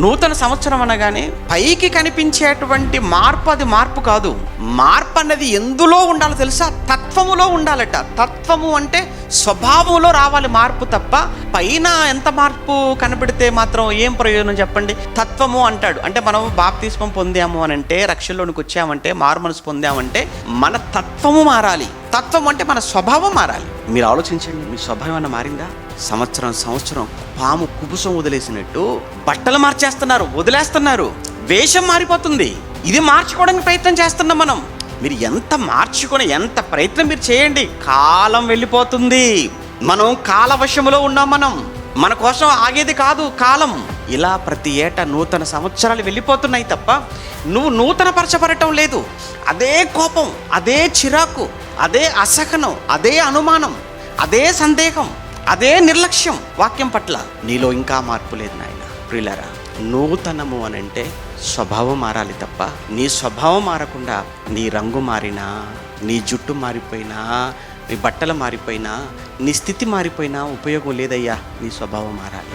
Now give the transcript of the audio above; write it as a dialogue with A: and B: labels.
A: నూతన సంవత్సరం అనగానే పైకి కనిపించేటువంటి మార్పు, అది మార్పు కాదు. మార్పు అన్నది ఎందులో ఉండాలో తెలుసా? తత్వములో ఉండాలట. తత్వము అంటే స్వభావంలో రావాలి మార్పు తప్ప పైన ఎంత మార్పు కనబడితే మాత్రం ఏం ప్రయోజనం చెప్పండి? తత్వము అంటాడు. అంటే మనం బాప్తిస్మం పొందాము అని అంటే, రక్షణలోనికి వచ్చామంటే, మారు మనసు పొందామంటే మన తత్వము మారాలి. తత్వం అంటే మన స్వభావం మారాలి. మీరు ఆలోచించండి, మీ స్వభావం అన్న మారిందా? సంవత్సరం పాము కుబుసం వదిలేసినట్టు బట్టలు మార్చేస్తున్నారు, వదిలేస్తున్నారు, వేషం మారిపోతుంది. ఇది మార్చుకోవడానికి ప్రయత్నం చేస్తున్నాం మనం. మీరు ఎంత మార్చుకొని ఎంత ప్రయత్నం మీరు చేయండి, కాలం వెళ్ళిపోతుంది. మనం కాలవశములో ఉన్నాం. మన కోసం ఆగేది కాదు కాలం. ఇలా ప్రతి ఏటా నూతన సంవత్సరాలు వెళ్ళిపోతున్నాయి తప్ప నువ్వు నూతన పరచబడటం లేదు. అదే కోపం, అదే చిరాకు, అదే అసహనం, అదే అనుమానం, అదే సందేహం, అదే నిర్లక్ష్యం వాక్యం పట్ల. నీలో ఇంకా మార్పు లేదు నాయన. ప్రియులారా, నూతనము అని అంటే స్వభావం మారాలి తప్ప నీ స్వభావం మారకుండా నీ రంగు మారినా, నీ జుట్టు మారిపోయినా, నీ బట్టలు మారిపోయినా, నీ స్థితి మారిపోయినా ఉపయోగం లేదయ్యా. నీ స్వభావం మారాలి.